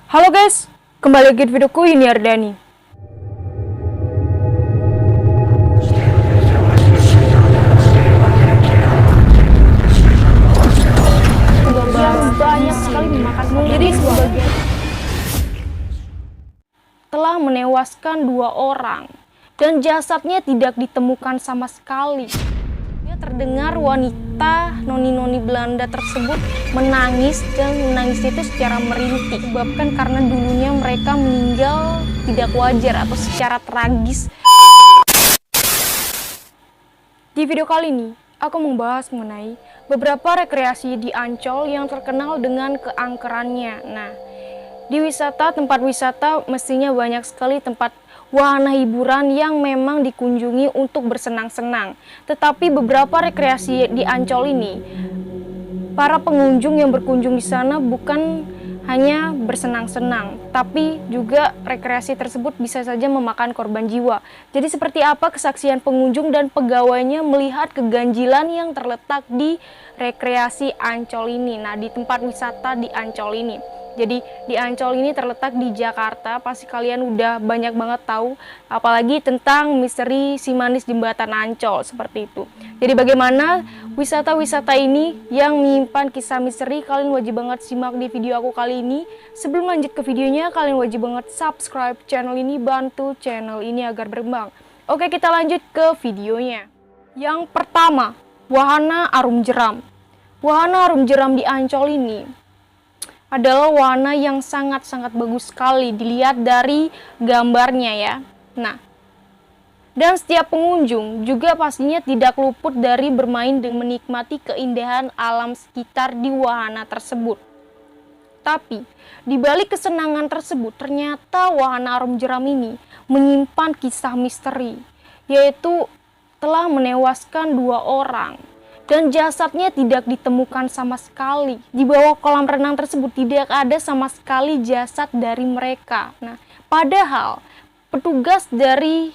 Halo guys, kembali lagi di videoku ini Ardani. Banyak sekali memakan jadi sebagian telah menewaskan 2 orang dan jasadnya tidak ditemukan sama sekali. Dia terdengar wanita noni-noni Belanda tersebut menangis dan menangis itu secara merintih, disebabkan karena dulunya mereka meninggal tidak wajar atau secara tragis. Di video kali ini, aku membahas mengenai beberapa rekreasi di Ancol yang terkenal dengan keangkerannya. Nah, di tempat wisata mestinya banyak sekali tempat wahana hiburan yang memang dikunjungi untuk bersenang-senang. Tetapi beberapa rekreasi di Ancol ini, para pengunjung yang berkunjung di sana bukan hanya bersenang-senang, tapi juga rekreasi tersebut bisa saja memakan korban jiwa. Jadi seperti apa kesaksian pengunjung dan pegawainya melihat keganjilan yang terletak di rekreasi Ancol ini. Nah, di tempat wisata di Ancol ini. Jadi di Ancol ini terletak di Jakarta, pasti kalian udah banyak banget tahu, apalagi tentang misteri si manis jembatan Ancol seperti itu. Jadi bagaimana wisata-wisata ini yang menyimpan kisah misteri, kalian wajib banget simak di video aku kali ini. Sebelum lanjut ke videonya, kalian wajib banget subscribe channel ini, bantu channel ini agar berkembang. Oke, kita lanjut ke videonya. Yang pertama, wahana arum jeram. Wahana arum jeram di Ancol ini adalah wahana yang sangat-sangat bagus sekali dilihat dari gambarnya ya. Nah, dan setiap pengunjung juga pastinya tidak luput dari bermain dan menikmati keindahan alam sekitar di wahana tersebut. Tapi, di balik kesenangan tersebut, ternyata wahana arum jeram ini menyimpan kisah misteri, yaitu telah menewaskan 2 orang. Dan jasadnya tidak ditemukan sama sekali. Di bawah kolam renang tersebut tidak ada sama sekali jasad dari mereka. Nah, padahal petugas dari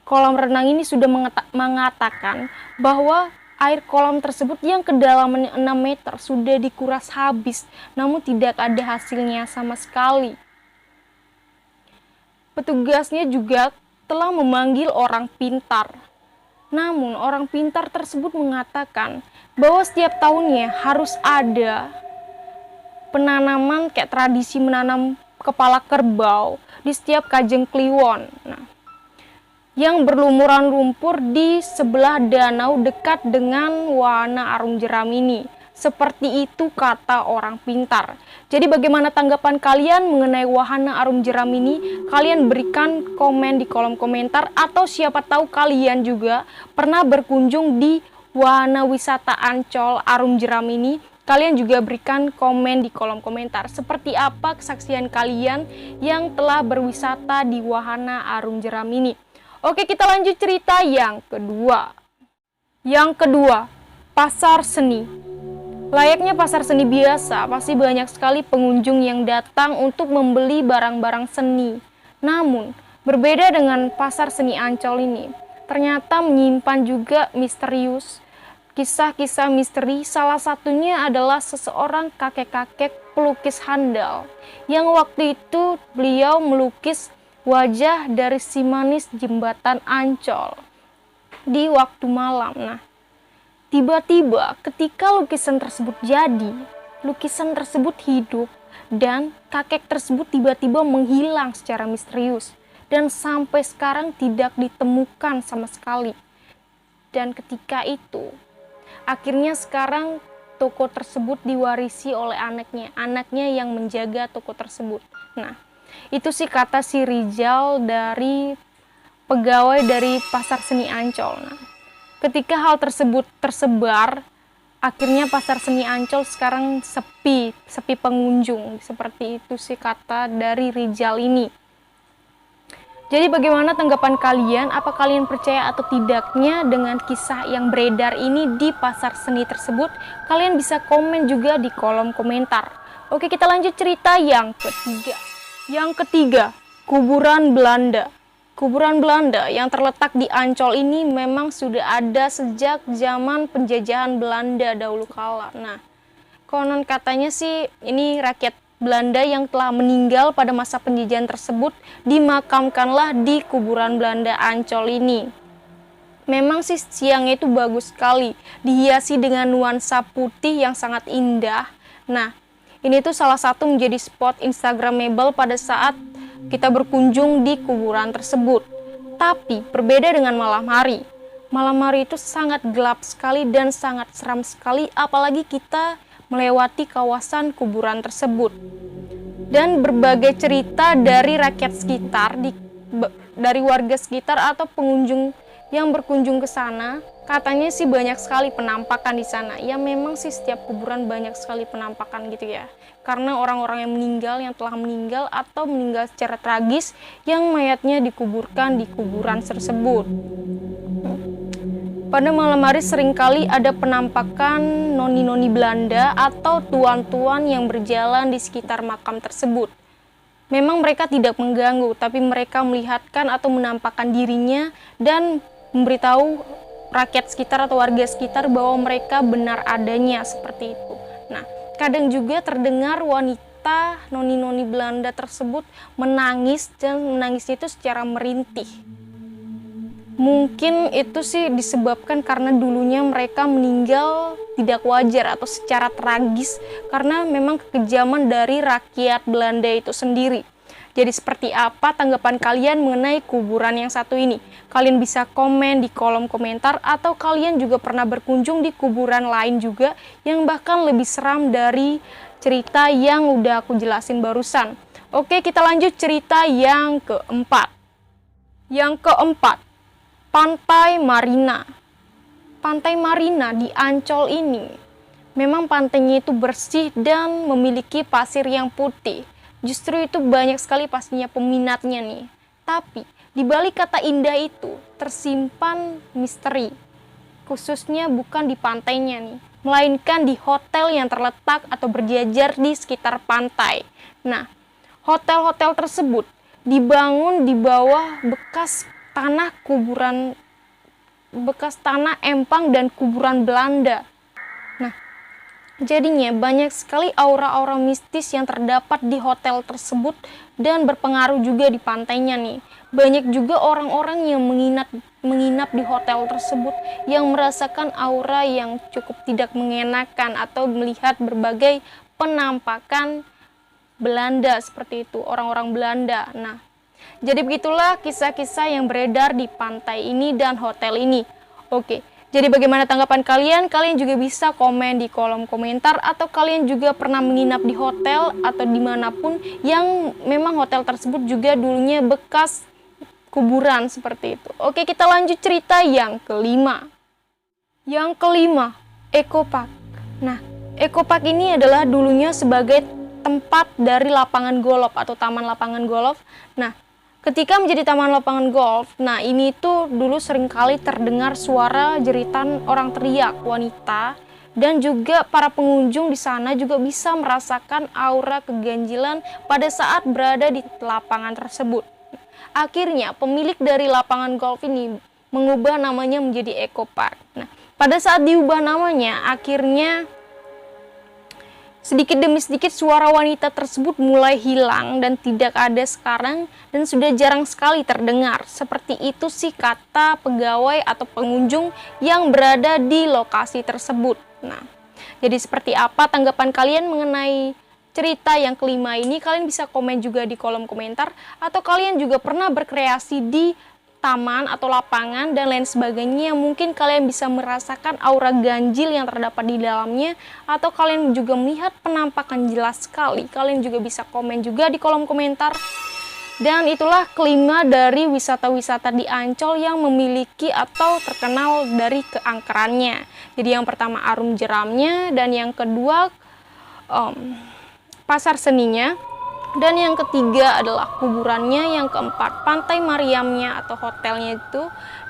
kolam renang ini sudah mengatakan bahwa air kolam tersebut yang kedalamannya 6 meter sudah dikuras habis, namun tidak ada hasilnya sama sekali. Petugasnya juga telah memanggil orang pintar. Namun orang pintar tersebut mengatakan bahwa setiap tahunnya harus ada penanaman kayak tradisi menanam kepala kerbau di setiap Kajeng Kliwon. Nah, yang berlumuran lumpur di sebelah danau dekat dengan wahana arum jeram ini. Seperti itu kata orang pintar. Jadi bagaimana tanggapan kalian mengenai wahana arum jeram ini? Kalian berikan komen di kolom komentar, atau siapa tahu kalian juga pernah berkunjung di wahana wisata Ancol arum jeram ini. Kalian juga berikan komen di kolom komentar. Seperti apa kesaksian kalian yang telah berwisata di wahana arum jeram ini? Oke, kita lanjut cerita yang kedua. Yang kedua, pasar seni. Layaknya pasar seni biasa, pasti banyak sekali pengunjung yang datang untuk membeli barang-barang seni. Namun, berbeda dengan pasar seni Ancol ini, ternyata menyimpan juga misterius, kisah-kisah misteri. Salah satunya adalah seseorang kakek-kakek pelukis handal, yang waktu itu beliau melukis wajah dari si manis jembatan Ancol di waktu malam. Nah, tiba-tiba ketika lukisan tersebut jadi, lukisan tersebut hidup dan kakek tersebut tiba-tiba menghilang secara misterius dan sampai sekarang tidak ditemukan sama sekali. Dan ketika itu, akhirnya sekarang toko tersebut diwarisi oleh anaknya yang menjaga toko tersebut. Nah, itu sih kata si Rizal dari pegawai dari pasar seni Ancol. Nah, ketika hal tersebut tersebar, akhirnya pasar seni Ancol sekarang sepi pengunjung. Seperti itu sih kata dari Rizal ini. Jadi bagaimana tanggapan kalian? Apa kalian percaya atau tidaknya dengan kisah yang beredar ini di pasar seni tersebut? Kalian bisa komen juga di kolom komentar. Oke, kita lanjut cerita yang ketiga. Yang ketiga, kuburan Belanda. Kuburan Belanda yang terletak di Ancol ini memang sudah ada sejak zaman penjajahan Belanda dahulu kala. Nah, konon katanya sih ini rakyat Belanda yang telah meninggal pada masa penjajahan tersebut dimakamkanlah di kuburan Belanda Ancol ini. Memang sih siangnya itu bagus sekali, dihiasi dengan nuansa putih yang sangat indah. Nah, ini tuh salah satu menjadi spot instagramable pada saat kita berkunjung di kuburan tersebut. Tapi berbeda dengan malam hari. Malam hari itu sangat gelap sekali dan sangat seram sekali, apalagi kita melewati kawasan kuburan tersebut. Dan berbagai cerita dari rakyat sekitar, dari warga sekitar atau pengunjung yang berkunjung ke sana, katanya sih banyak sekali penampakan di sana. Ya memang sih setiap kuburan banyak sekali penampakan gitu ya. Karena orang-orang yang meninggal, yang telah meninggal atau meninggal secara tragis, yang mayatnya dikuburkan di kuburan tersebut. Pada malam hari seringkali ada penampakan noni-noni Belanda atau tuan-tuan yang berjalan di sekitar makam tersebut. Memang mereka tidak mengganggu, tapi mereka melihatkan atau menampakkan dirinya dan memberitahu rakyat sekitar atau warga sekitar bahwa mereka benar adanya seperti itu. Nah, kadang juga terdengar wanita noni-noni Belanda tersebut menangis dan menangisnya itu secara merintih. Mungkin itu sih disebabkan karena dulunya mereka meninggal tidak wajar atau secara tragis karena memang kekejaman dari rakyat Belanda itu sendiri. Jadi seperti apa tanggapan kalian mengenai kuburan yang satu ini? Kalian bisa komen di kolom komentar atau kalian juga pernah berkunjung di kuburan lain juga yang bahkan lebih seram dari cerita yang udah aku jelasin barusan. Oke, kita lanjut cerita yang keempat. Yang keempat, Pantai Marina. Pantai Marina di Ancol ini memang pantainya itu bersih dan memiliki pasir yang putih. Justru itu banyak sekali pastinya peminatnya nih. Tapi di balik kata indah itu tersimpan misteri. Khususnya bukan di pantainya nih, melainkan di hotel yang terletak atau berjajar di sekitar pantai. Nah, hotel-hotel tersebut dibangun di bawah bekas tanah empang dan kuburan Belanda. Nah, jadinya banyak sekali aura-aura mistis yang terdapat di hotel tersebut dan berpengaruh juga di pantainya nih. Banyak juga orang-orang yang menginap di hotel tersebut yang merasakan aura yang cukup tidak mengenakan atau melihat berbagai penampakan Belanda seperti itu, orang-orang Belanda. Nah, jadi begitulah kisah-kisah yang beredar di pantai ini dan hotel ini. Oke, jadi bagaimana tanggapan kalian? Kalian juga bisa komen di kolom komentar atau kalian juga pernah menginap di hotel atau dimanapun yang memang hotel tersebut juga dulunya bekas kuburan seperti itu. Oke, kita lanjut cerita yang kelima. Yang kelima, Eco Park. Nah, Eco Park ini adalah dulunya sebagai tempat dari lapangan golf atau taman lapangan golf. Nah, ketika menjadi taman lapangan golf, nah ini tuh dulu seringkali terdengar suara jeritan orang teriak wanita dan juga para pengunjung di sana juga bisa merasakan aura keganjilan pada saat berada di lapangan tersebut. Akhirnya pemilik dari lapangan golf ini mengubah namanya menjadi Eco Park. Nah, pada saat diubah namanya, akhirnya sedikit demi sedikit suara wanita tersebut mulai hilang dan tidak ada sekarang dan sudah jarang sekali terdengar. Seperti itu sih kata pegawai atau pengunjung yang berada di lokasi tersebut. Nah, jadi seperti apa tanggapan kalian mengenai cerita yang kelima ini? Kalian bisa komen juga di kolom komentar atau kalian juga pernah berkreasi di taman atau lapangan dan lain sebagainya, mungkin kalian bisa merasakan aura ganjil yang terdapat di dalamnya atau kalian juga melihat penampakan jelas sekali. Kalian juga bisa komen juga di kolom komentar. Dan itulah kelima dari wisata-wisata di Ancol yang memiliki atau terkenal dari keangkerannya. Jadi yang pertama Arum Jeramnya, dan yang kedua Pasar Seninya, dan yang ketiga adalah kuburannya, yang keempat Pantai Mariamnya atau hotelnya itu,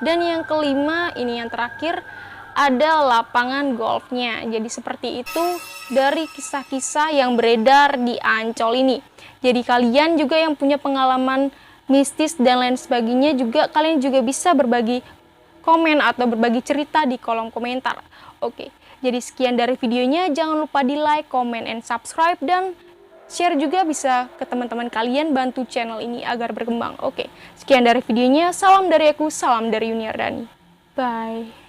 dan yang kelima ini yang terakhir ada lapangan golfnya. Jadi seperti itu dari kisah-kisah yang beredar di Ancol ini. Jadi kalian juga yang punya pengalaman mistis dan lain sebagainya juga kalian juga bisa berbagi komen atau berbagi cerita di kolom komentar. Oke, jadi sekian dari videonya. Jangan lupa di like, comment, and subscribe, dan Share juga bisa ke teman-teman kalian, bantu channel ini agar berkembang. Oke, sekian dari videonya. Salam dari aku, salam dari Yuniardani. Bye.